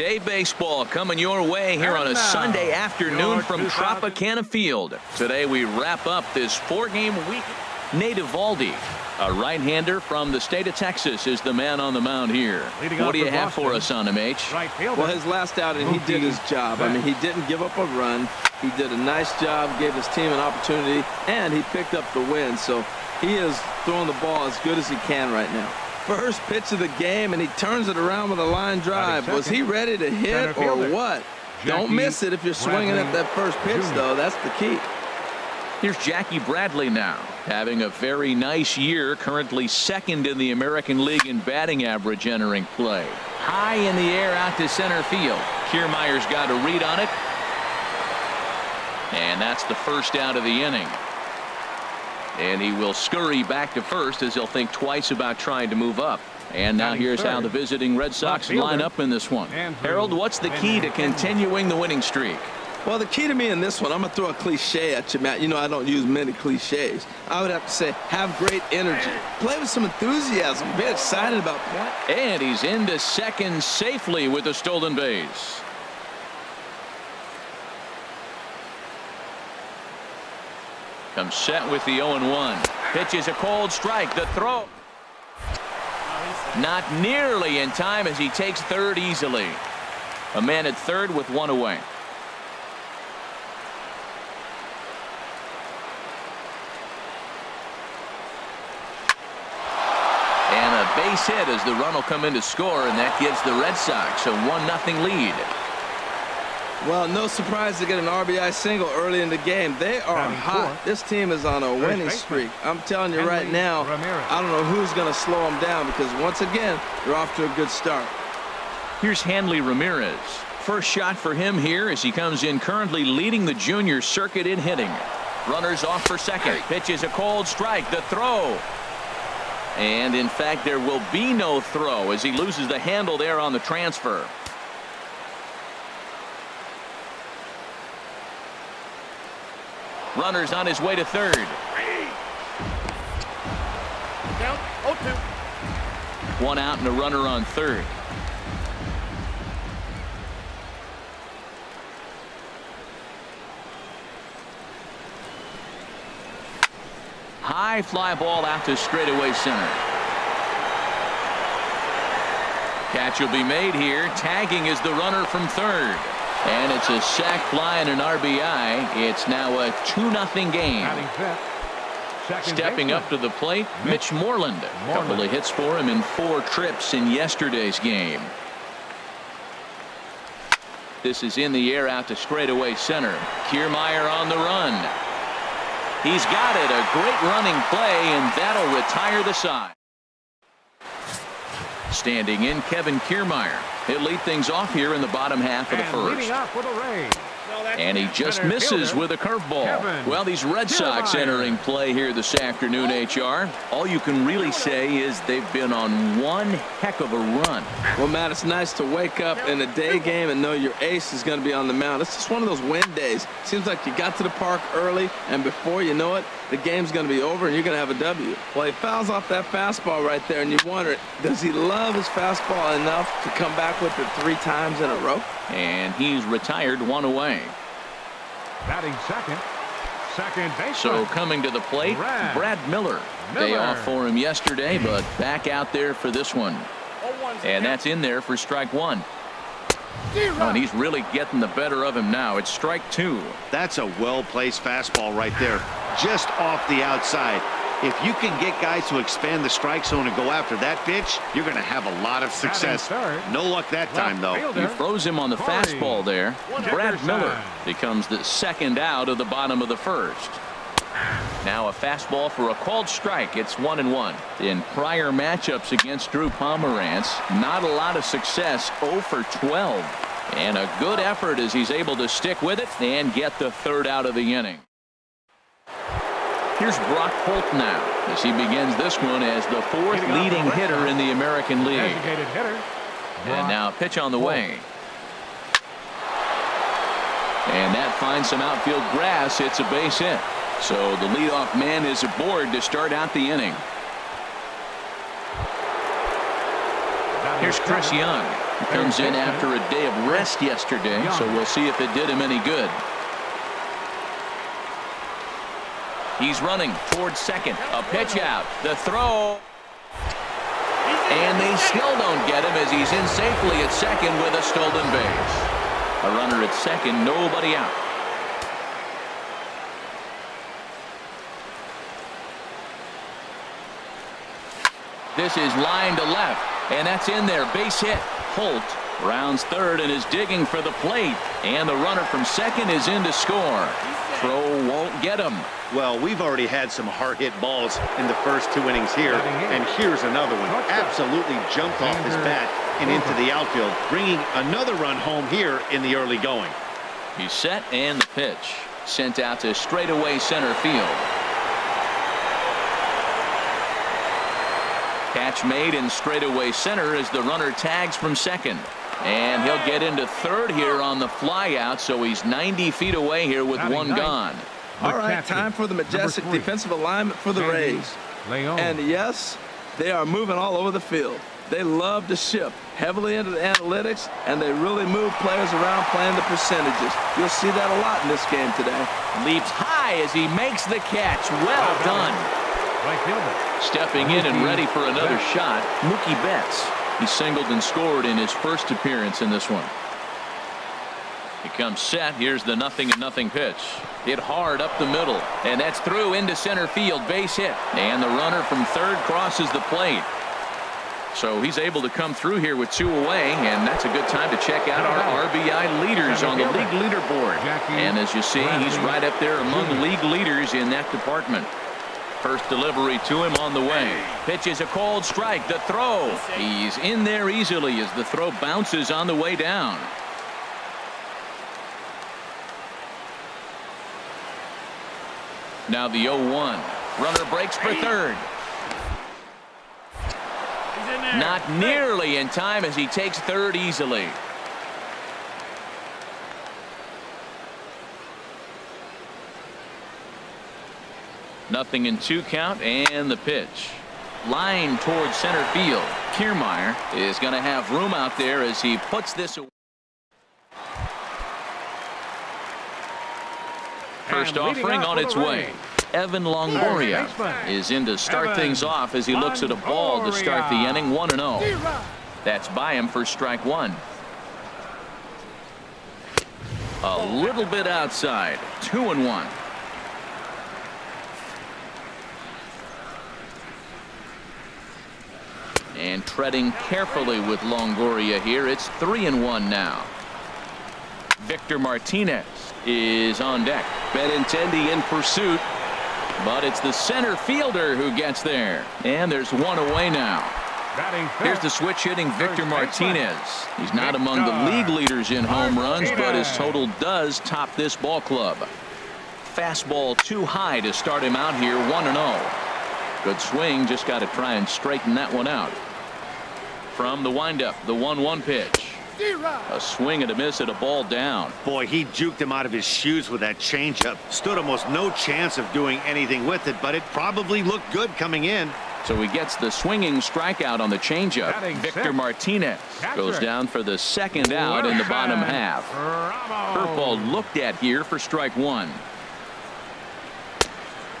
Day baseball coming your way here on a Sunday afternoon from Tropicana Field. Today we wrap up this 4-game week. Nate Eovaldi, a right-hander from the state of Texas, is the man on the mound here. What do you have for us on him, H? Well, his last outing, he did his job. I mean, he didn't give up a run. He did a nice job, gave his team an opportunity, and he picked up the win. So he is throwing the ball as good as he can right now. First pitch of the game, and he turns it around with a line drive. Was he ready to hit or what? Don't miss it if you're swinging at that first pitch, though. That's the key. Here's Jackie Bradley now, having a very nice year, currently second in the American League in batting average entering play. High in the air out to center field. Kiermaier's got a read on it. And that's the first out of the inning. And he will scurry back to first as he'll think twice about trying to move up. And now here's how the visiting Red Sox line up in this one. Harold, what's the key to continuing the winning streak? Well, the key to me in this one, I'm going to throw a cliche at you, Matt. You know I don't use many cliches. I would have to say have great energy. Play with some enthusiasm. Be excited about play. And he's into second safely with a stolen base. Comes set with the 0-1. Pitch is a cold strike. The throw. Not nearly in time as he takes third easily. A man at third with one away. Base hit as the run will come in to score, and that gives the Red Sox a 1-0 lead. Well, no surprise to get an RBI single early in the game. They are hot. This team is on a winning streak. I'm telling you right now, I don't know who's going to slow them down because once again, they're off to a good start. Here's Hanley Ramirez. First shot for him here as he comes in currently leading the junior circuit in hitting. Runners off for second. Pitch is a cold strike. The throw. And in fact, there will be no throw as he loses the handle there on the transfer. Runners on his way to third. Down 0-2. One out and a runner on third. High fly ball out to straightaway center. Catch will be made here. Tagging is the runner from third. And it's a sac fly and an RBI. It's now a 2-0 game. Stepping up to the plate, Mitch Moreland. A couple of hits for him in 4 trips in yesterday's game. This is in the air out to straightaway center. Kiermaier on the run. He's got it. A great running play, and that'll retire the side. Standing in, Kevin Kiermaier. He'll lead things off here in the bottom half of the first. And he just misses with a curveball. Well, these Red Sox entering play here this afternoon, HR. All you can really say is they've been on one heck of a run. Well, Matt, it's nice to wake up in a day game and know your ace is going to be on the mound. It's just one of those win days. Seems like you got to the park early, and before you know it, the game's going to be over and you're going to have a W. Well, he fouls off that fastball right there, and you wonder, does he love his fastball enough to come back with it 3 times in a row? And he's retired, one away. Batting second base. So coming to the plate, Brad Miller. Day off for him yesterday, but back out there for this one. And that's in there for strike 1. Oh, and he's really getting the better of him now. It's strike 2. That's a well-placed fastball right there, just off the outside. If you can get guys to expand the strike zone and go after that pitch, you're going to have a lot of success. No luck that time, though. You froze him on the fastball there. Brad Miller becomes the second out of the bottom of the first. Now a fastball for a called strike. It's 1-1. In prior matchups against Drew Pomerantz, not a lot of success. 0 for 12. And a good effort as he's able to stick with it and get the third out of the inning. Here's Brock Holt now as he begins this one as the 4th leading hitter in the American League. And now a pitch on the way. And that finds some outfield grass. It's a base hit. So the leadoff man is aboard to start out the inning. Here's Chris Young. He comes in after a day of rest yesterday, so we'll see if it did him any good. He's running towards second. A pitch out. The throw. And they still don't get him as he's in safely at second with a stolen base. A runner at second, nobody out. This is line to left, and that's in there. Base hit. Holt rounds third and is digging for the plate. And the runner from second is in to score. Throw won't get him. Well, we've already had some hard-hit balls in the first 2 innings here, and here's another one. Absolutely jumped off his bat and into the outfield, bringing another run home here in the early going. He's set, and the pitch sent out to straightaway center field. Catch made in straightaway center as the runner tags from second. And he'll get into third here on the fly out, so he's 90 feet away here with one gone. All right, time for the majestic defensive alignment for the Rays. And yes, they are moving all over the field. They love to shift heavily into the analytics, and they really move players around playing the percentages. You'll see that a lot in this game today. Leaps high as he makes the catch. Well done. Stepping in and ready for another shot, Mookie Betts. He singled and scored in his first appearance in this one. He comes set. Here's the 0-0 pitch. Hit hard up the middle, and that's through into center field. Base hit, and the runner from third crosses the plate. So he's able to come through here with 2 away, and that's a good time to check out our RBI leaders on the league leaderboard. And as you see, he's right up there among league leaders in that department. First delivery to him on the way. Pitch is a called strike. The throw. He's in there easily as the throw bounces on the way down. Now the 0-1. Runner breaks for third. Not nearly in time as he takes third easily. Nothing in 2 count, and the pitch. Line towards center field. Kiermaier is going to have room out there as he puts this away. First offering on its way. Evan Longoria is in to start things off as he looks at a ball to start the inning. 1-0. That's by him for strike 1. A little bit outside. 2-1. And treading carefully with Longoria here. It's 3-1 now. Victor Martinez is on deck. Benintendi in pursuit, but it's the center fielder who gets there. And there's 1 away now. Here's the switch hitting Victor Martinez. He's not among the league leaders in home runs, but his total does top this ball club. Fastball too high to start him out here. 1-0. Good swing, just got to try and straighten that one out. From the windup, the 1-1 pitch. A swing and a miss at a ball down. Boy, he juked him out of his shoes with that changeup. Stood almost no chance of doing anything with it, but it probably looked good coming in. So he gets the swinging strikeout on the changeup. Victor Martinez goes down for the second out in the bottom half. Curveball looked at here for strike 1.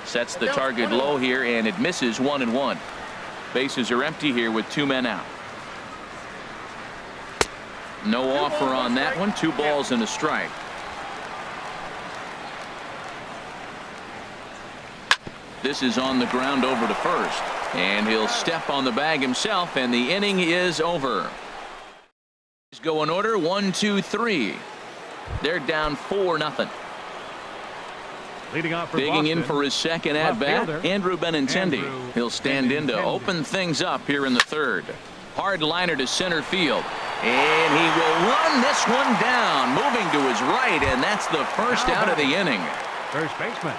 Sets the target low here, and it misses. 1-1. Bases are empty here with 2 men out. No offer on that one. 2 balls and a strike. This is on the ground over to first, and he'll step on the bag himself, and the inning is over. Go in order. 1, 2, 3. They're down 4-0. Leading off for Digging Boston, in for his second at-bat, Andrew Benintendi. He'll stand in to open things up here in the third. Hard liner to center field. And he will run this one down, moving to his right, and that's the first out of the inning. First baseman,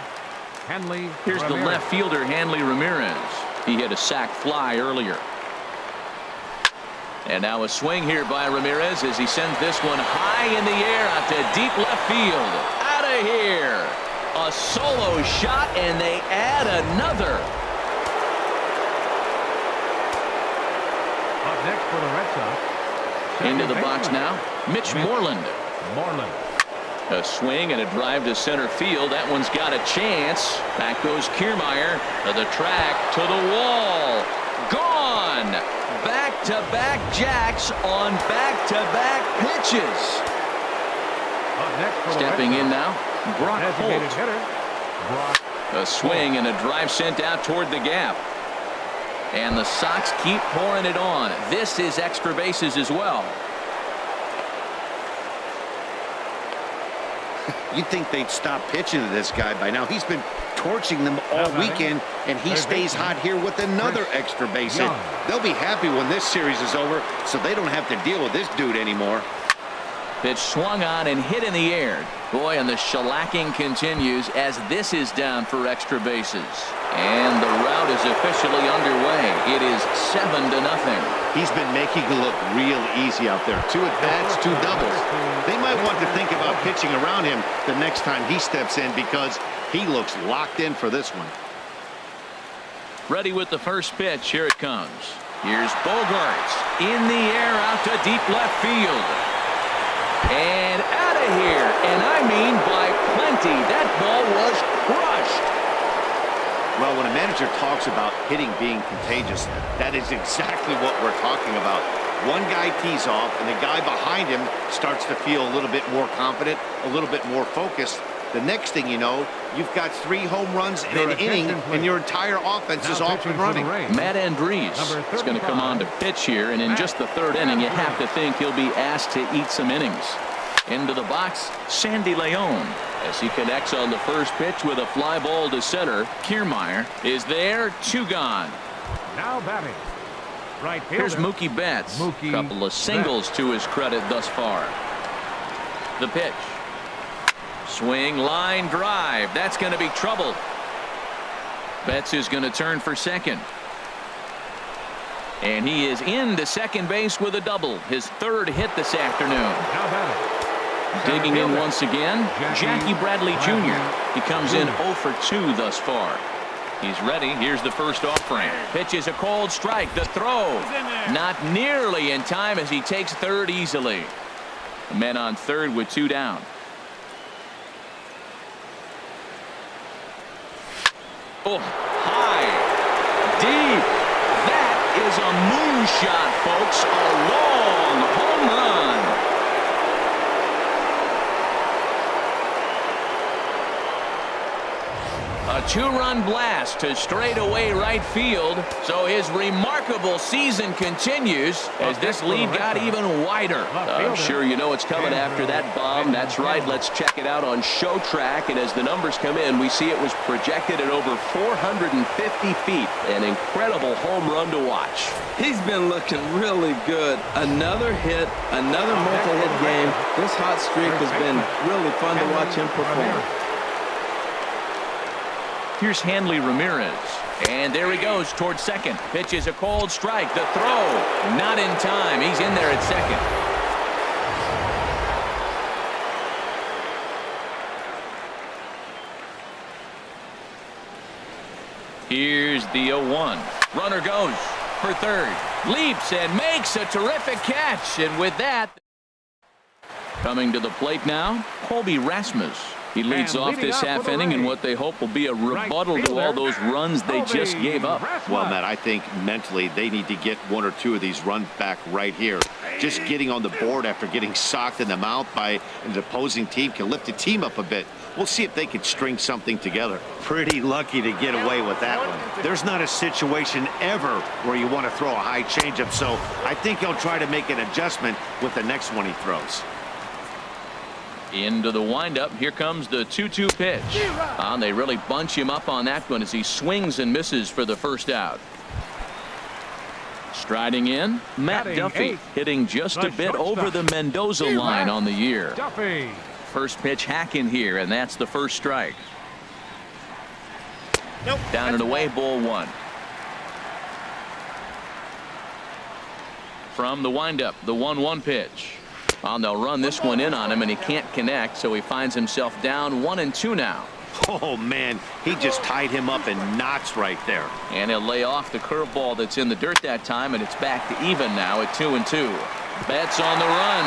Hanley Here's the left fielder, Hanley Ramirez. He hit a sac fly earlier. And now a swing here by Ramirez as he sends this one high in the air out to deep left field. Out of here. A solo shot, and they add another. Up next for the Red Sox, Into the box now, Mitch Moreland. Moreland. A swing and a drive to center field. That one's got a chance. Back goes Kiermaier to the track, to the wall. Gone. Back-to-back jacks on back-to-back pitches. Up next for the Stepping Red in Sox, now, Brock designated Holt. hitter, Brock. A swing and a drive sent out toward the gap. And the Sox keep pouring it on. This is extra bases as well. You'd think they'd stop pitching to this guy by now. He's been torching them all weekend, and he stays hot here with another extra base hit. They'll be happy when this series is over, so they don't have to deal with this dude anymore. Pitch swung on and hit in the air. Boy, and the shellacking continues as this is down for extra bases. And the rout is officially underway. It is 7-0. He's been making it look real easy out there. 2 at-bats, 2 doubles. They might want to think about pitching around him the next time he steps in because he looks locked in for this one. Ready with the first pitch. Here it comes. Here's Bogarts in the air out to deep left field. And out of here, and I mean by plenty. That ball was crushed. Well, when a manager talks about hitting being contagious, that is exactly what we're talking about. One guy tees off, and the guy behind him starts to feel a little bit more confident, a little bit more focused. The next thing you know, you've got 3 home runs in an inning, and your entire offense is off and running. Matt Andriese is going to come on to pitch here, and in just the 3rd inning, you have to think he'll be asked to eat some innings. Into the box, Sandy Leon, as he connects on the first pitch with a fly ball to center. Kiermaier is there, 2 gone. Now batting, right fielder. Here's Mookie Betts. Mookie Couple of singles Betts. to his credit thus far. The pitch. Swing, line, drive. That's going to be trouble. Betts is going to turn for second. And he is into second base with a double. His 3rd hit this afternoon. Now batting, Digging in once again, Jackie Bradley Jr. He comes in 0 for 2 thus far. He's ready. Here's the first offering. Pitch is a cold strike. The throw not nearly in time as he takes 3rd easily. The men on 3rd with 2 down. Oh, high, deep. That is a moonshot, folks. A long home run. A 2-run blast to straightaway right field. So his remarkable season continues as this lead got even wider. I'm sure you know it's coming after that bomb. That's right. Let's check it out on Show Track. And as the numbers come in, we see it was projected at over 450 feet. An incredible home run to watch. He's been looking really good. Another hit, another multi-hit game. This hot streak has been really fun to watch him perform. Here's Hanley Ramirez. And there he goes towards second. Pitch is a cold strike. The throw not in time. He's in there at second. Here's the 0-1. Runner goes for 3rd. Leaps and makes a terrific catch. And with that, coming to the plate now, Colby Rasmus. He leads off this half inning in what they hope will be a rebuttal to all those runs they just gave up. Well, Matt, I think mentally they need to get 1 or 2 of these runs back right here. Just getting on the board after getting socked in the mouth by an opposing team can lift the team up a bit. We'll see if they can string something together. Pretty lucky to get away with that one. There's not a situation ever where you want to throw a high changeup, so I think he'll try to make an adjustment with the next one he throws. Into the windup. Here comes the 2-2 pitch. They really bunch him up on that one as he swings and misses for the first out. Striding in, Matt Duffy, hitting just a bit over the Mendoza line on the year. Duffy. First pitch hacking here, and that's the first strike. Down and away, ball 1. From the windup, the 1-1 pitch. They'll run this one in on him, and he can't connect, so he finds himself down 1-2 now. Oh, man, he just tied him up in knots right there. And he'll lay off the curveball that's in the dirt that time, and it's back to even now at 2-2. Betts on the run,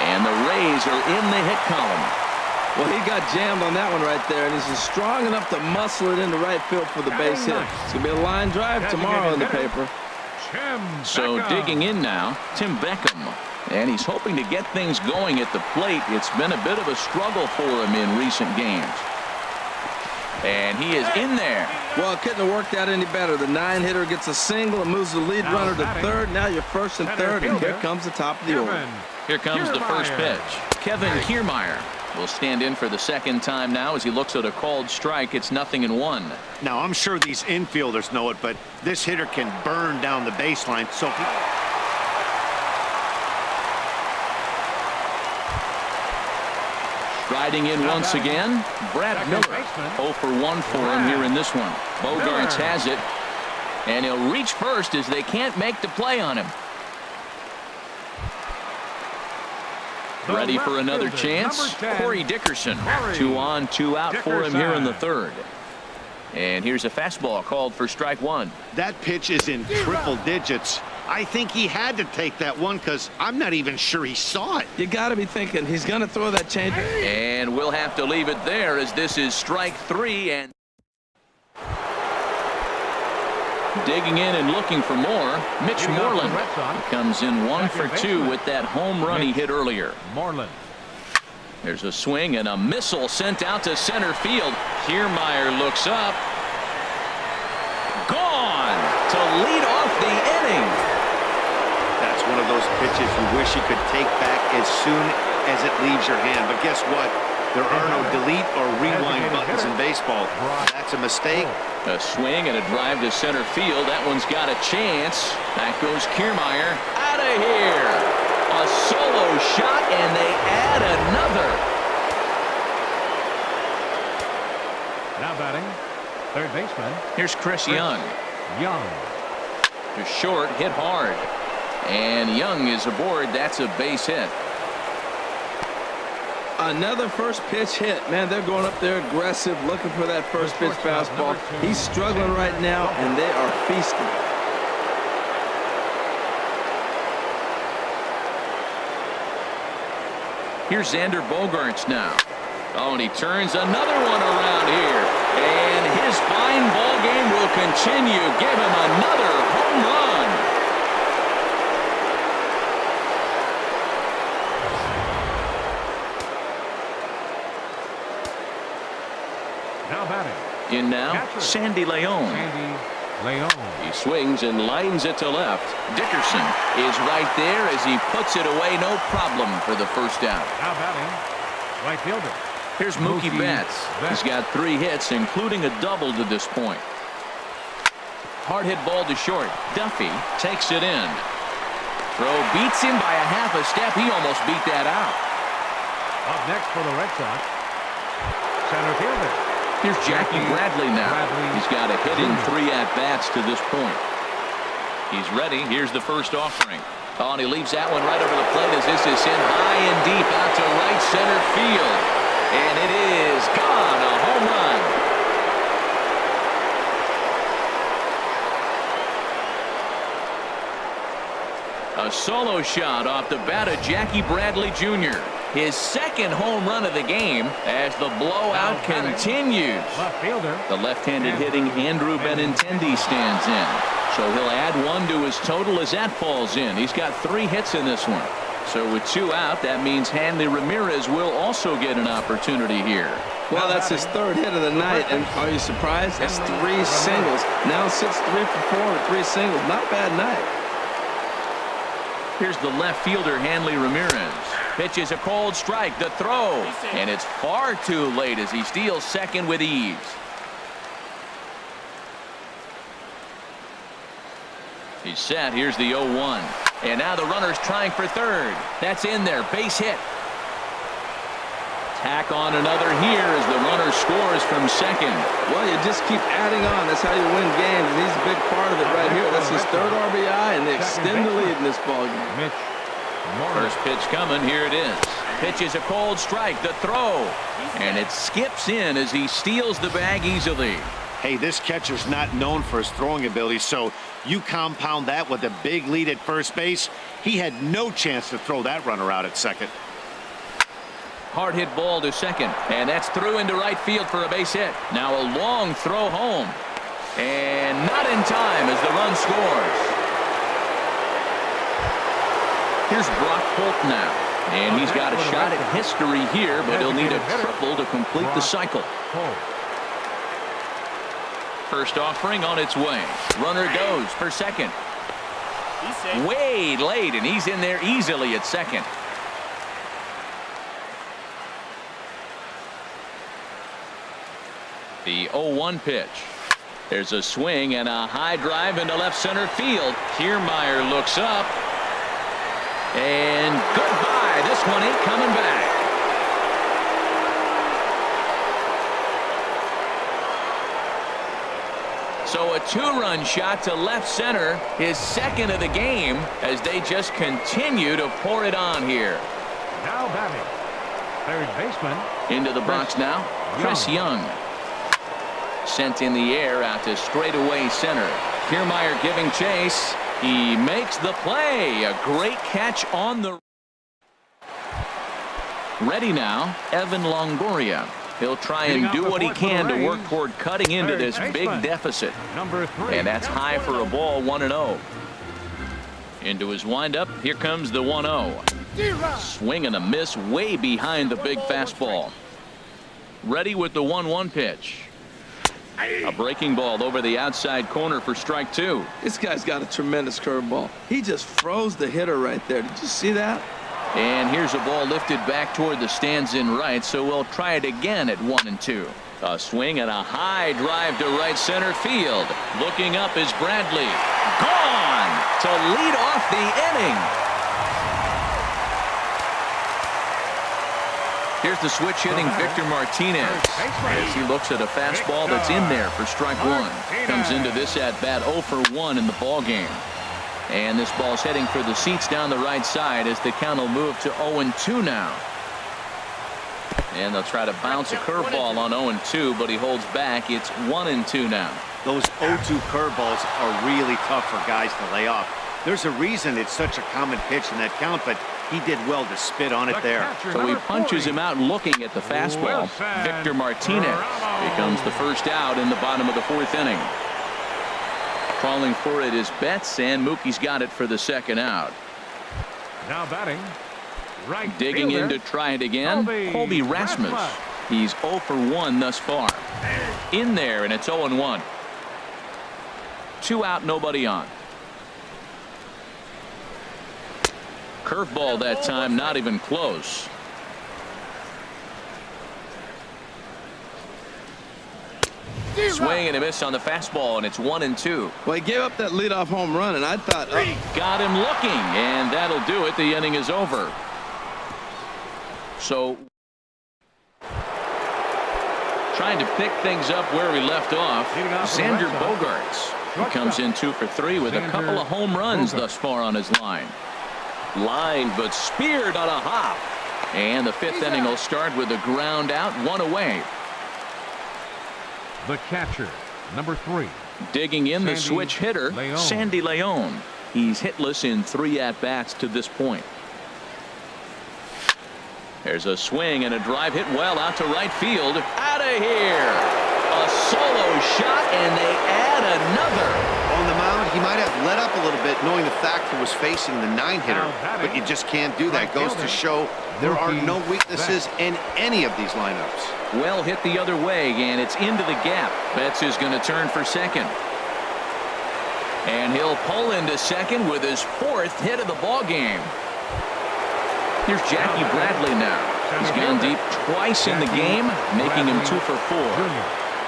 and the Rays are in the hit column. Well, he got jammed on that one right there, and he's strong enough to muscle it into right field for the base hit. It's going to be a line drive tomorrow in the paper. So digging in now, Tim Beckham. And he's hoping to get things going at the plate. It's been a bit of a struggle for him in recent games. And he is in there. Well, it couldn't have worked out any better. The 9-hitter gets a single and moves the lead runner to third. Now you're first and third, and here comes the top of the order. Here comes the first pitch. Kevin Kiermaier will stand in for the second time now as he looks at a called strike. It's 0-1. Now, I'm sure these infielders know it, but this hitter can burn down the baseline. So Riding in once again, Brad Miller. 0 for 1 for him here in this one. Bogarts has it, and he'll reach first as they can't make the play on him. Ready for another chance. Corey Dickerson. 2 on, 2 out for him here in the third. And here's a fastball called for strike 1. that pitch is in triple digits. I think he had to take that one because I'm not even sure he saw it. You got to be thinking he's going to throw that change. And we'll have to leave it there as this is strike 3. And digging in and looking for more, Mitch Moreland comes in 1 for 2 with that home run he hit earlier. Moreland. There's a swing and a missile sent out to center field. Kiermaier looks up. Gone to lead off the inning. That's one of those pitches you wish you could take back as soon as it leaves your hand. But guess what? There are no delete or rewind buttons in baseball. That's a mistake. A swing and a drive to center field. That one's got a chance. Back goes Kiermaier. Out of here. A solo shot, and they add another. Now batting, third baseman. Here's Chris Young. Young. To short, hit hard. And Young is aboard. That's a base hit. Another first pitch hit. Man, they're going up there aggressive, looking for that first pitch fastball. He's struggling right now, and they are feasting. Here's Xander Bogarts now. Oh, and he turns another one around here. And his fine ball game will continue. Give him another home run. Now batting. In now, Sandy Leon. Sandy Leon. He swings and lines it to left. Dickerson is right there as he puts it away. No problem for the first out. Now batting, right fielder. Here's Mookie Betts. He's got 3 hits, including a double to this point. Hard hit ball to short. Duffy takes it in. Throw beats him by a half a step. He almost beat that out. Up next for the Red Sox, center fielder. Here's Jackie Bradley now. He's got a hit in 3 at-bats to this point. He's ready. Here's the first offering. Oh, and he leaves that one right over the plate as this is sent high and deep out to right center field. And it is gone. A home run. A solo shot off the bat of Jackie Bradley Jr. His second home run of the game as the blowout continues. Left fielder. The left-handed hitting Andrew Benintendi stands in. So he'll add 1 to his total as that falls in. He's got 3 hits in this one. So with 2 out, that means Hanley Ramirez will also get an opportunity here. Well, that's his 3rd hit of the night, and are you surprised? That's 3 singles. Now sits 3 for 4 with 3 singles. Not a bad night. Here's the left fielder, Hanley Ramirez. Pitches a cold strike, the throw, and it's far too late as he steals second with ease. He's set. Here's the 0-1. And now the runner's trying for third. That's in there. Base hit. Tack on another here as the runner scores from second. Well, you just keep adding on. That's how you win games, and he's a big part of it right here. That's his 3rd RBI, and they extend the lead in this ballgame. Mitch Moreland. First pitch coming. Here it is. Pitches a cold strike. The throw. And it skips in as he steals the bag easily. Hey, this catcher's not known for his throwing ability, so you compound that with a big lead at first base. He had no chance to throw that runner out at second. Hard hit ball to second, and that's through into right field for a base hit. Now a long throw home, and not in time as the run scores. Here's Brock Holt now, and he's got a shot at history here, but he'll need a triple to complete the cycle. First offering on its way. Runner goes for second. Way late, and he's in there easily at second. The 0-1 pitch. There's a swing and a high drive into left center field. Kiermaier looks up. And goodbye. This one ain't coming back. So a 2-run shot to left center, his second of the game, as they just continue to pour it on here. Now batting, third baseman. Into the box now, Chris Young. Sent in the air out to straightaway center. Kiermaier giving chase. He makes the play. A great catch on the. Ready now, Evan Longoria. He'll try and do what he can to work toward cutting into this big deficit. And that's high for a ball, 1-0. Into his windup. Here comes the 1-0. Swing and a miss way behind the big fastball. Ready with the 1-1 pitch. A breaking ball over the outside corner for strike 2. This guy's got a tremendous curveball. He just froze the hitter right there. Did you see that? And here's a ball lifted back toward the stands in right, so we'll try it again at 1-2. A swing and a high drive to right center field. Looking up is Bradley. Gone to lead off the inning. Here's the switch hitting Victor Martinez as he looks at a fastball that's in there for strike 1. Comes into this at bat 0 for 1 in the ball game. And this ball's heading for the seats down the right side as the count will move to 0-2 now. And they'll try to bounce a curveball on 0-2, but he holds back. It's 1-2 now. Those 0-2 curveballs are really tough for guys to lay off. There's a reason it's such a common pitch in that count, but he did well to spit on it there. So he punches him out looking at the fastball. Victor Martinez becomes the first out in the bottom of the 4th inning. Calling for it is Betts, and Mookie's got it for the second out. Now batting, right digging in fielder, to try it again, Colby Rasmus. He's 0 for 1 thus far. In there, and it's 0-1. 2 out, nobody on. Curveball that time, not even close. Swing and a miss on the fastball, and it's 1-2. Well, he gave up that leadoff home run, and I thought, got him looking, and that'll do it. The inning is over. So trying to pick things up where we left off, Xander Bogaerts. He comes in 2 for 3 with a couple of home runs thus far on his line. Line, but speared on a hop. And the 5th inning will start with a ground out, 1 away. The catcher, number 3. Digging in the switch hitter, Sandy Leon. He's hitless in 3 at-bats to this point. There's a swing and a drive hit well out to right field. Out of here. A solo shot, and they add another. On the mound, he might have let up a little bit knowing the fact he was facing the 9-hitter, but you just can't do that. Goes to show there are no weaknesses in any of these lineups. Well hit the other way, and it's into the gap. Betts is going to turn for second. And he'll pull into second with his 4th hit of the ball game. Here's Jackie Bradley now. He's gone deep twice in the game, making him 2 for 4.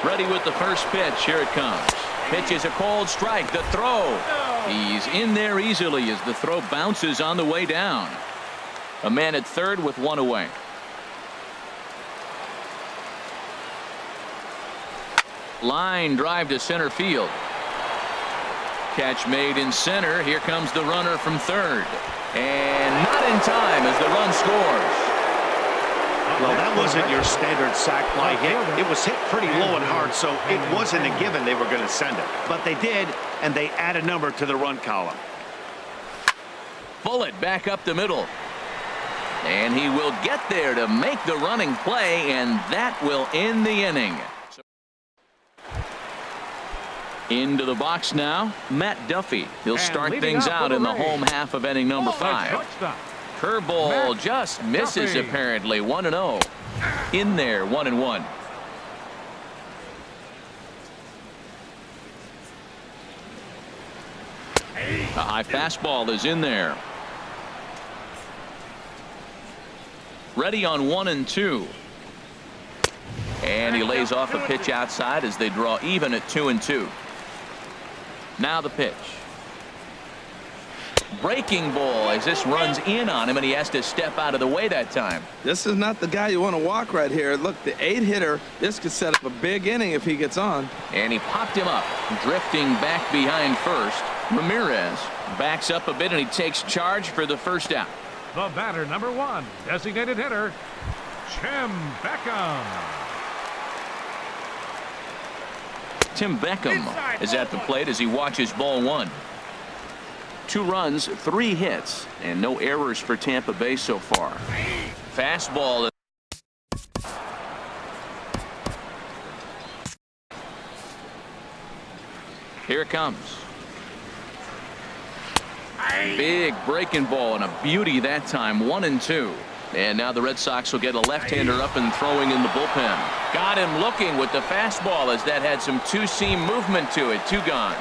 Ready with the first pitch. Here it comes. Pitch is a cold strike. The throw. He's in there easily as the throw bounces on the way down. A man at third with 1 away. Line drive to center field. Catch made in center. Here comes the runner from third. And not in time as the run scores. Well, that wasn't your standard sac fly hit. It was hit pretty low and hard, so it wasn't a given they were going to send it. But they did, and they add a number to the run column. Bullet back up the middle. And he will get there to make the running play, and that will end the inning. Into the box now, Matt Duffy. He'll start things out in the home half of inning number 5. Curveball just misses apparently. 1-0. In there, 1-1. A high fastball is in there. Ready on 1-2. And he lays off a pitch outside as they draw even at 2-2. Now the pitch. Breaking ball as this runs in on him, and he has to step out of the way that time. This is not the guy you want to walk right here. Look, the 8-hitter, this could set up a big inning if he gets on. And he popped him up, drifting back behind first. Ramirez backs up a bit, and he takes charge for the first out. The batter, number 1, designated hitter, Tim Beckham. Tim Beckham is at the plate as he watches ball 1. 2 runs, 3 hits, and no errors for Tampa Bay so far. Fastball. Here it comes. Big breaking ball and a beauty that time. 1-2. And now the Red Sox will get a left-hander up and throwing in the bullpen. Got him looking with the fastball as that had some two-seam movement to it. 2 gone.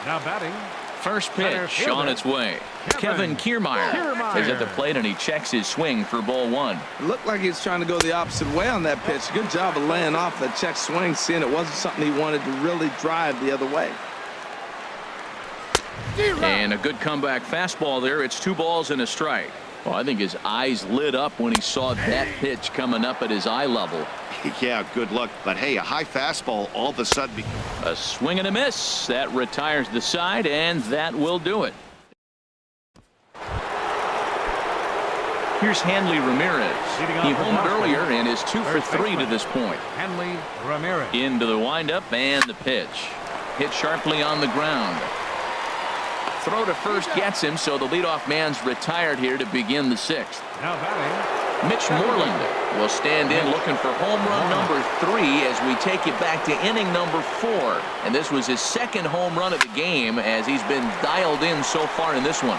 Now batting. First pitch on its way. Kevin Kiermaier is at the plate, and he checks his swing for ball 1. It looked like he was trying to go the opposite way on that pitch. Good job of laying off that check swing, seeing it wasn't something he wanted to really drive the other way. And a good comeback fastball there. It's 2 balls and a strike. Well, I think his eyes lit up when he saw that pitch coming up at his eye level. Yeah, good luck. But hey, a high fastball all of a sudden. A swing and a miss. That retires the side, and that will do it. Here's Hanley Ramirez. He homered earlier and is 2 for 3 to this point. Hanley Ramirez. Into the windup and the pitch. Hit sharply on the ground. Throw to first gets him, so the leadoff man's retired here to begin the 6th. Now batting. Mitch Moreland will stand in looking for home run number 3 as we take you back to inning number 4. And this was his 2nd home run of the game as he's been dialed in so far in this one.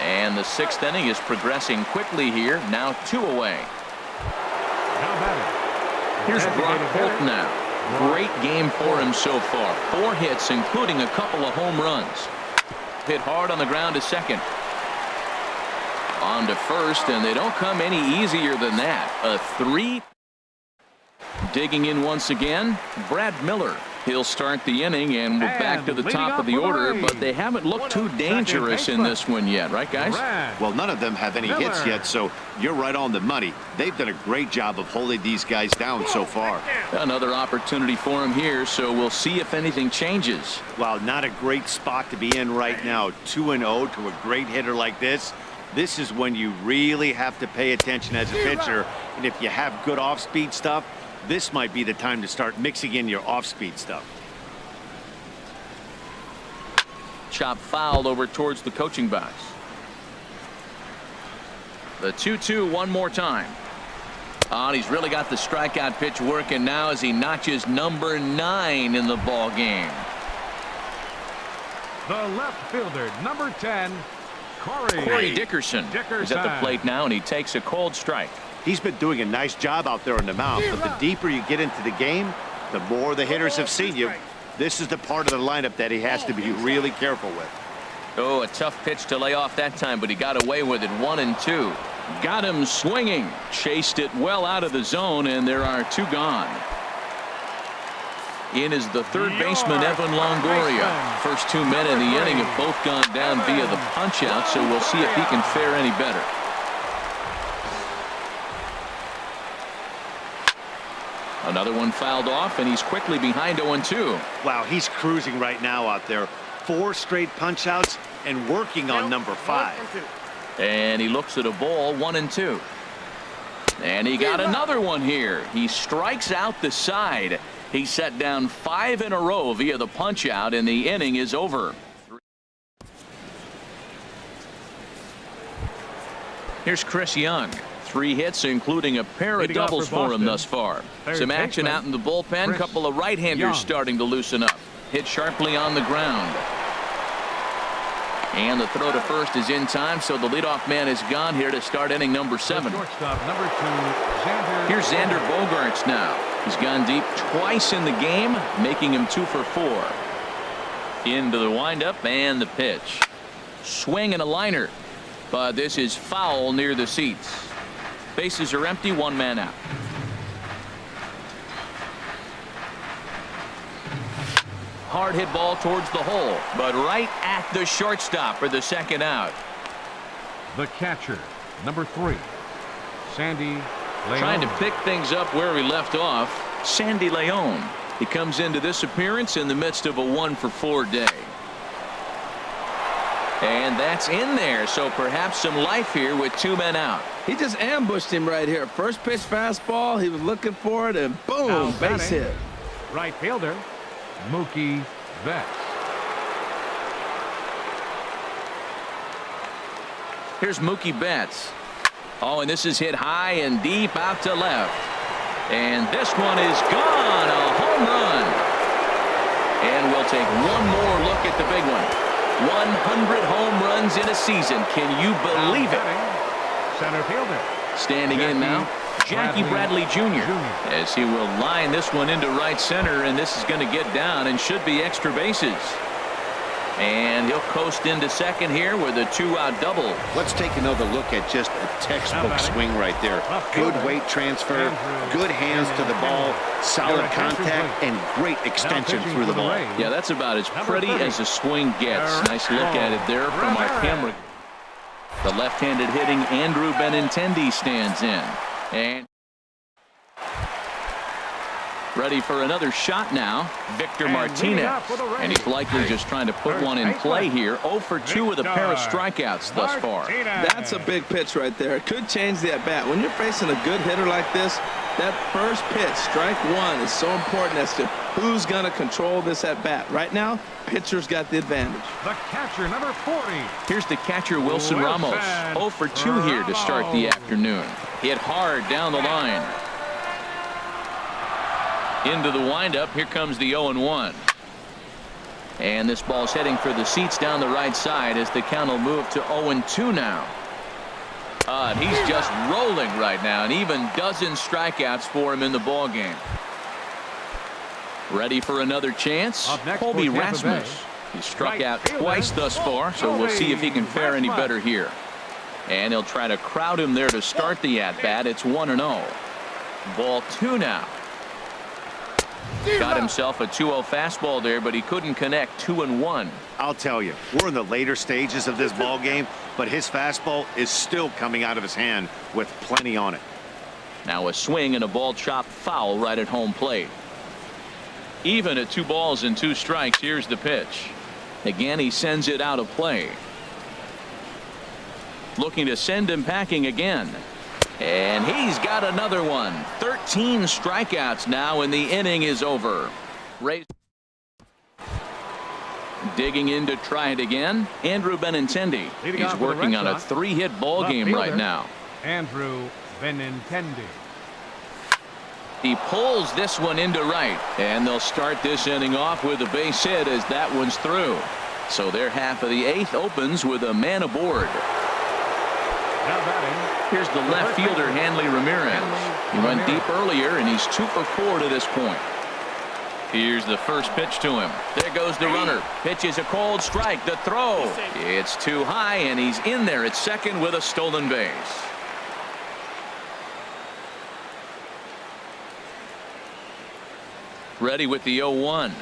And the 6th inning is progressing quickly here. Now 2 away. Now batting. Here's Brock Holt now. Great game for him so far. 4 hits, including a couple of home runs. Hit hard on the ground to second. On to first, and they don't come any easier than that. A 3. Digging in once again, Brad Miller. He'll start the inning, and we're back to the top of the order, but they haven't looked too dangerous in this one yet, right, guys? Well, none of them have any hits yet, so you're right on the money. They've done a great job of holding these guys down so far. Another opportunity for him here, so we'll see if anything changes. Well, not a great spot to be in right now. 2-0 to a great hitter like this. This is when you really have to pay attention as a pitcher, and if you have good off-speed stuff, this might be the time to start mixing in your off-speed stuff. Chop fouled over towards the coaching box. The 2-2 one more time. And he's really got the strikeout pitch working now as he notches number 9 in the ball game. The left fielder, number 10, Corey Dickerson is at the plate now, and he takes a cold strike. He's been doing a nice job out there on the mound, but the deeper you get into the game, the more the hitters have seen you. This is the part of the lineup that he has to be really careful with. Oh, a tough pitch to lay off that time, but he got away with it. 1-2. Got him swinging. Chased it well out of the zone, and there are 2 gone. In is the third baseman, Evan Longoria. First 2 men in the inning have both gone down via the punch-out, so we'll see if he can fare any better. Another one fouled off, and he's quickly behind 0-2. Wow, he's cruising right now out there. 4 straight punch-outs and working on number 5. And he looks at a ball. 1-2. And he got another one here. He strikes out the side. He set down 5 in a row via the punch out, and the inning is over. Here's Chris Young. 3 hits, including a pair of doubles for him thus far. Some action out in the bullpen. Couple of right-handers starting to loosen up. Hit sharply on the ground. And the throw to first is in time, so the leadoff man is gone here to start inning number 7. Here's Xander Bogaerts now. He's gone deep twice in the game, making him 2 for 4. Into the windup and the pitch. Swing and a liner, but this is foul near the seats. Bases are empty, 1 man out. Hard hit ball towards the hole, but right at the shortstop for the second out. The catcher, number 3, Sandy Leon. Trying to pick things up where we left off, Sandy Leon. He comes into this appearance in the midst of a 1 for 4 day. And that's in there, so perhaps some life here with 2 men out. He just ambushed him right here. First pitch fastball. He was looking for it, and boom, base hit. Right fielder, Mookie Betts. Here's Mookie Betts. Oh, and this is hit high and deep out to left. And this one is gone. A home run. And we'll take one more look at the big one. 100 home runs in a season. Can you believe it? Center fielder. Standing in now, Jackie Bradley Jr. as he will line this one into right center, and this is going to get down and should be extra bases. And he'll coast into second here with a 2-out double. Let's take another look at just a textbook swing right there. Good weight transfer, good hands to the ball, solid contact, and great extension through the ball. Yeah, that's about as pretty as a swing gets. Nice look at it there from our camera. The left-handed hitting Andrew Benintendi stands in. And ready for another shot now, Victor Martinez. And he's likely just trying to put one in play here. 0 for 2 with a pair of strikeouts thus far. That's a big pitch right there. It could change the at-bat. When you're facing a good hitter like this, that first pitch, strike 1, is so important as to who's going to control this at-bat. Right now, pitcher's got the advantage. The catcher, number 40. Here's the catcher, Wilson Ramos. 0 for 2 here to start the afternoon. Hit hard down the line. Into the windup. Here comes the 0-1. And this ball's heading for the seats down the right side as the count will move to 0-2 now. And he's just rolling right now, and even dozen strikeouts for him in the ball game. Ready for another chance? Colby Rasmus. He struck out twice thus far, so we'll see if he can fare any better here. And he'll try to crowd him there to start the at-bat. It's 1-0. Ball 2 now. Got himself a 2-0 fastball there, but he couldn't connect. 2-1. I'll tell you, we're in the later stages of this ball game, but his fastball is still coming out of his hand with plenty on it. Now a swing and a ball chopped foul right at home plate. Even at 2 balls and 2 strikes. Here's the pitch. Again, he sends it out of play. Looking to send him packing again. And he's got another one. 13 strikeouts now, and the inning is over. Digging in to try it again, Andrew Benintendi. He's working on a 3-hit ball game right now. Andrew Benintendi. He pulls this one into right, and they'll start this inning off with a base hit as that one's through. So their half of the 8th opens with a man aboard. Here's the left fielder, Hanley Ramirez. He went deep earlier, and he's 2 for 4 to this point. Here's the first pitch to him. There goes the runner. Pitch is a cold strike. The throw. It's too high, and he's in there at second with a stolen base. Ready with the 0-1.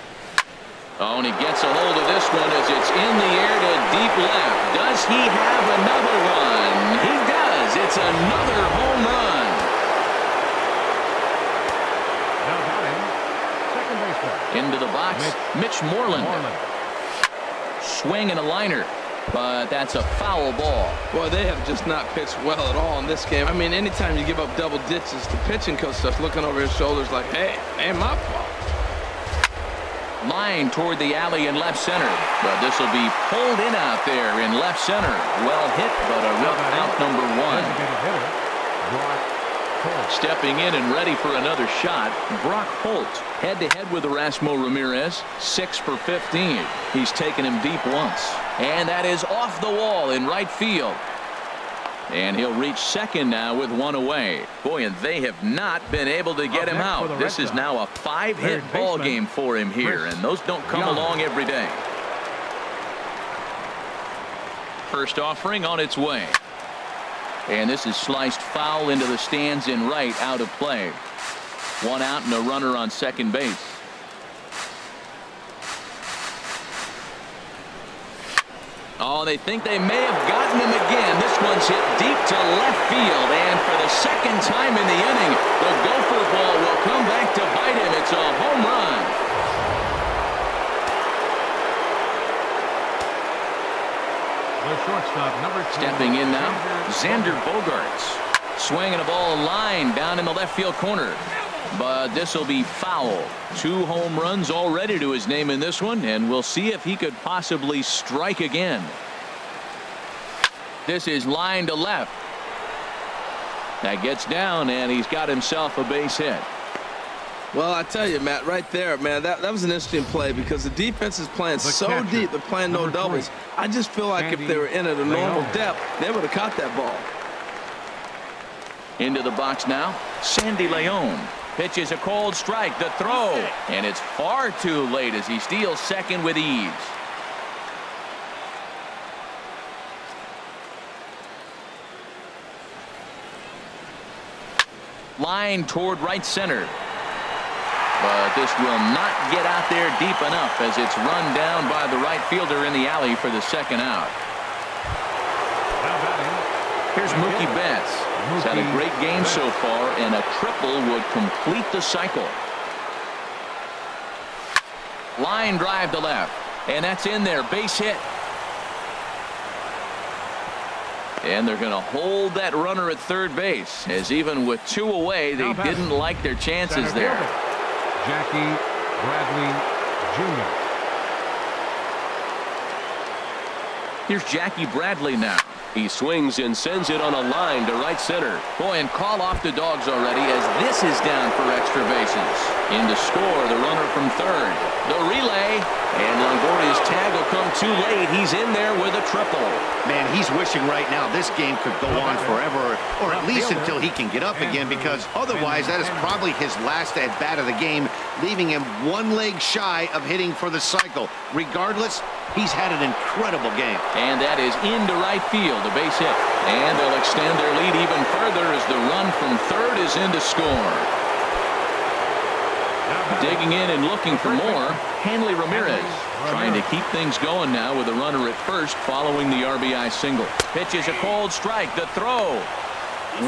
Oh, and he gets a hold of this one as it's in the air to deep left. Does he have another one? He does. It's another home run. Now batting, second baseman. Into the box, Mitch Moreland. Swing and a liner. but that's a foul ball. Boy, they have just not pitched well at all in this game. I mean, anytime you give up double digits, the pitching coach starts looking over his shoulders like, hey, ain't my fault. Line toward the alley in left center, but this will be pulled in out there in left center. Well hit, but a rough out, number one. Stepping in and ready for another shot, Brock Holt. Head-to-head with Erasmo Ramirez, 6 for 15. He's taken him deep once. And that is off the wall in right field. And he'll reach second now with one away. Boy, and they have not been able to get him out. This is now a 5-hit ball game for him here, and those don't come along every day. First offering on its way. And this is sliced foul into the stands in right, out of play. One out and a runner on second base. Oh, they think they may have gotten him again. This one's hit deep to left field, and for the second time in the inning, the Gopher ball will come back to bite him. It's a home run. The shortstop, number 2. Stepping in now, Xander Bogaerts. Swinging a ball line down in the left field corner. But this will be foul. 2 home runs already to his name in this one, and we'll see if he could possibly strike again. This is line to left. That gets down, and he's got himself a base hit. Well, I tell you, Matt, right there, man, that was an interesting play because the defense is playing so deep. They're playing no doubles. I just feel like if they were in at a normal depth, they would have caught that ball. Into the box now, Sandy Leon. Pitches a cold strike, the throw, and it's far too late as he steals second with ease. Line toward right center. But this will not get out there deep enough as it's run down by the right fielder in the alley for the second out. Here's Mookie Betts. He's had a great game so far, and a triple would complete the cycle. Line drive to left, and that's in there, base hit. And they're going to hold that runner at third base, as even with 2 away, they didn't like their chances there. Jackie Bradley Jr. Here's Jackie Bradley now. He swings and sends it on a line to right center. Boy, and call off the Dogs already as this is down for extra bases. In to score, the runner from third. The relay, and Longoria's tag will come too late. He's in there with a triple. Man, he's wishing right now this game could go on forever, or at least until he can get up again, because otherwise that is probably his last at-bat of the game, leaving him 1 leg shy of hitting for the cycle. Regardless, he's had an incredible game. And that is into right field, a base hit. And they'll extend their lead even further as the run from third is in to score. Digging in and looking for more, Hanley Ramirez trying to keep things going now with a runner at first following the RBI single. Pitches a cold strike, the throw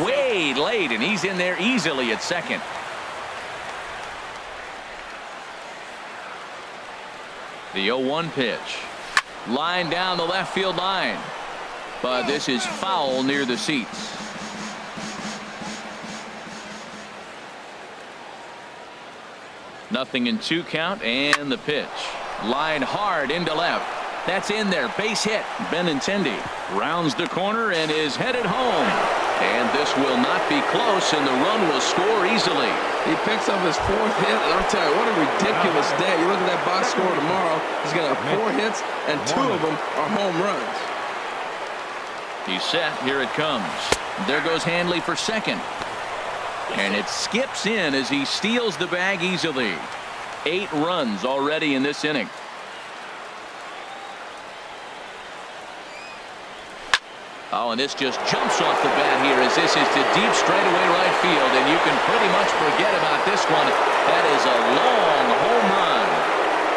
way late, and he's in there easily at second. The 0-1 pitch. Line down the left field line, but this is foul near the seats. Nothing in 2 count, and the pitch. Line hard into left. That's in there, base hit. Benintendi rounds the corner and is headed home. And this will not be close, and the run will score easily. He picks up his 4th hit, and I'm telling you, what a ridiculous day. You look at that box score tomorrow, he's going to have 4 hits, and 2 of them are home runs. He's set, here it comes. There goes Hanley for second. And it skips in as he steals the bag easily. 8 runs already in this inning. Oh, and this just jumps off the bat here as this is to deep straightaway right field, and you can pretty much forget about this one. That is a long home run.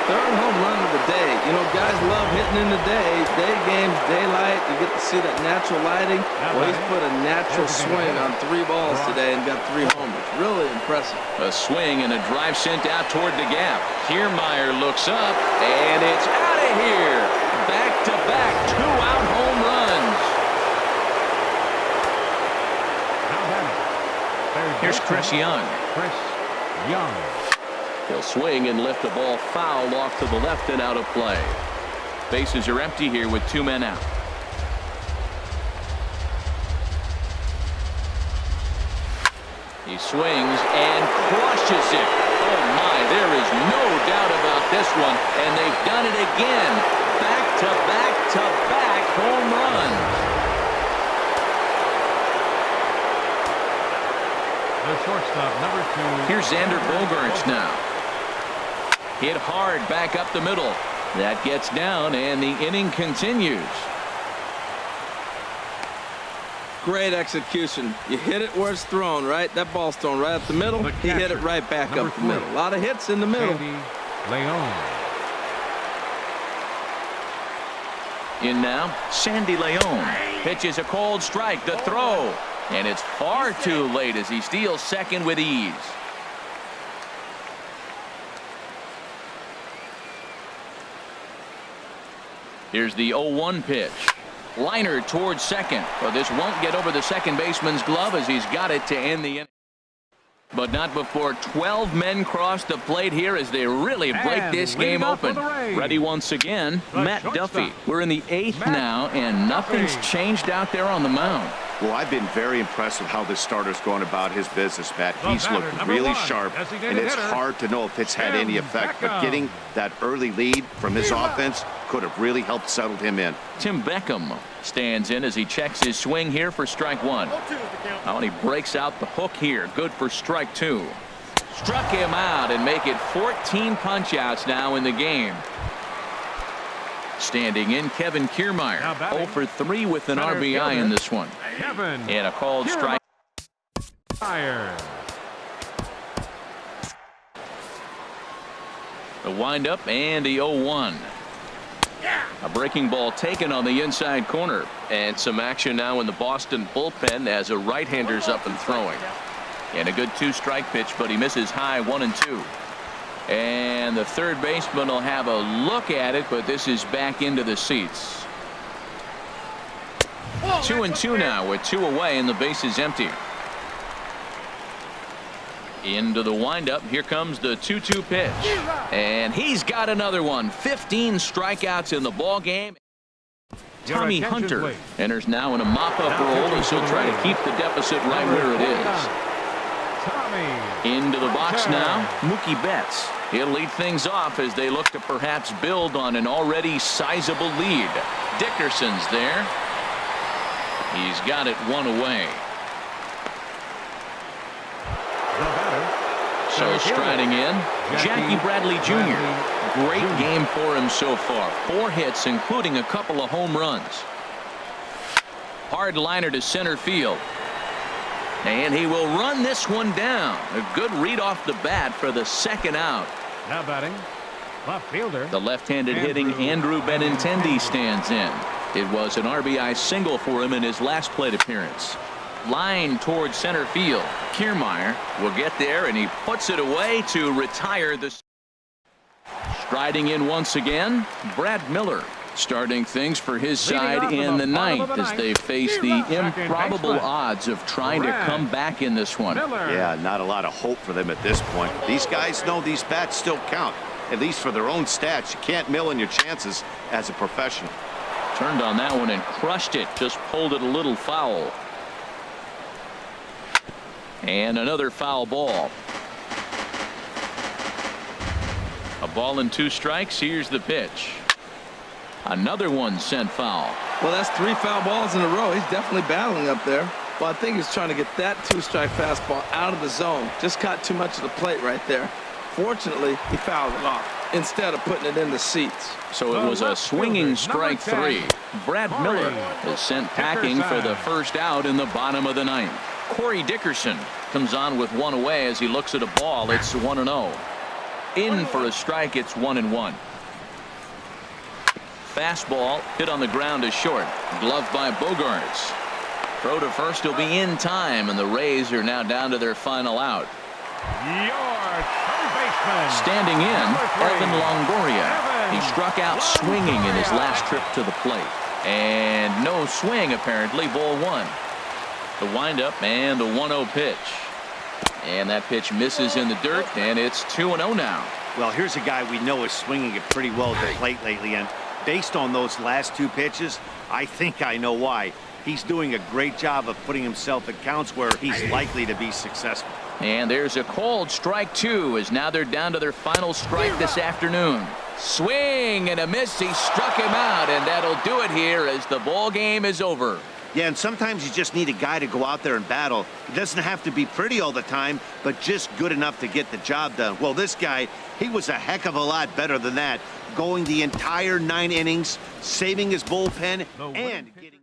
3rd home run of the day. You know, guys love hitting in the day. Day games, daylight. You get to see that natural lighting. Well, he's put a natural swing on 3 balls today and got 3 homers. Really impressive. A swing and a drive sent out toward the gap. Kiermaier looks up, and it's out of here. back-to-back two-out home runs. Now batting. Here's Chris Young. Chris Young. He'll swing and lift the ball foul off to the left and out of play. Bases are empty here with 2 men out. He swings and crushes it. Oh my, there is no doubt about this one. And they've done it again. Back-to-back-to-back home runs. The shortstop, number 2. Here's Xander Bogaerts now. Hit hard back up the middle. That gets down and the inning continues. Great execution. You hit it where it's thrown, right? That ball's thrown right up the middle. He hit it right back up the middle. A lot of hits in the middle. Leon. In now, Sandy Leon pitches a cold strike. The throw. And it's far too late as he steals second with ease. Here's the 0-1 pitch. Liner towards second. But this won't get over the second baseman's glove as he's got it to end the inning. But not before 12 men cross the plate here as they really break this game open. Ready once again, Matt Duffy. We're in the 8th now, and nothing's changed out there on the mound. Well, I've been very impressed with how this starter's going about his business, Matt. He's looked really sharp, and it's hard to know if it's had any effect. But getting that early lead from his offense could have really helped settle him in. Tim Beckham stands in as he checks his swing here for strike 1. Oh, and he breaks out the hook here. Good for strike 2. Struck him out and make it 14 punch-outs now in the game. Standing in, Kevin Kiermaier. 0 for 3 with an RBI in this one. And a called strike. The windup and the 0-1. A breaking ball taken on the inside corner. And some action now in the Boston bullpen as a right-hander's up and throwing. And a good 2-strike pitch, but he misses high 1 and 2. And the third baseman will have a look at it, but this is back into the seats. 2 and 2 now with 2 away and the base is empty. Into the windup. Here comes the 2-2 pitch. And he's got another one. 15 strikeouts in the ball game. Tommy Hunter enters now in a mop-up role as he'll try to keep the deficit right where it is. Into the box now, Mookie Betts. He'll lead things off as they look to perhaps build on an already sizable lead. Dickerson's there. He's got it 1 away. So striding in, Jackie Bradley Jr. Great game for him so far. 4 hits, including a couple of home runs. Hard liner to center field. And he will run this one down. A good read off the bat for the second out. Now batting, left fielder. The left-handed hitting Andrew Benintendi stands in. It was an RBI single for him in his last plate appearance. Line towards center field. Kiermaier will get there, and he puts it away to retire the. Striding in once again, Brad Miller. Starting things for his side in the 9th as they face the improbable odds of trying to come back in this one. Yeah, not a lot of hope for them at this point. These guys know these bats still count, at least for their own stats. You can't mill in your chances as a professional. Turned on that one and crushed it. Just pulled it a little foul. And another foul ball. A ball and 2 strikes. Here's the pitch. Another one sent foul. Well, that's 3 foul balls in a row. He's definitely battling up there. Well, I think he's trying to get that 2-strike fastball out of the zone. Just caught too much of the plate right there. Fortunately, he fouled it off instead of putting it in the seats. So it was a swinging strike 3. Brad Miller is sent packing for the first out in the bottom of the 9th. Corey Dickerson comes on with 1 away as he looks at a ball. It's 1-0. In for a strike. It's 1-1. Fastball hit on the ground is short. Gloved by Bogaerts. Throw to first will be in time, and the Rays are now down to their final out. Your third baseman. Standing in, Evan Longoria. He struck out swinging in his last trip to the plate. And no swing, apparently. Ball one. The windup and the 1-0 pitch. And that pitch misses in the dirt, and it's 2-0 now. Well, here's a guy we know is swinging it pretty well at the plate lately, and based on those last two pitches, I think I know why. He's doing a great job of putting himself at counts where he's likely to be successful. And there's a called strike two, as now they're down to their final strike this afternoon. Swing and a miss. He struck him out, and that'll do it here as the ball game is over. Yeah, and sometimes you just need a guy to go out there and battle. It doesn't have to be pretty all the time, but just good enough to get the job done. Well, this guy, he was a heck of a lot better than that, going the entire 9 innings, saving his bullpen, and getting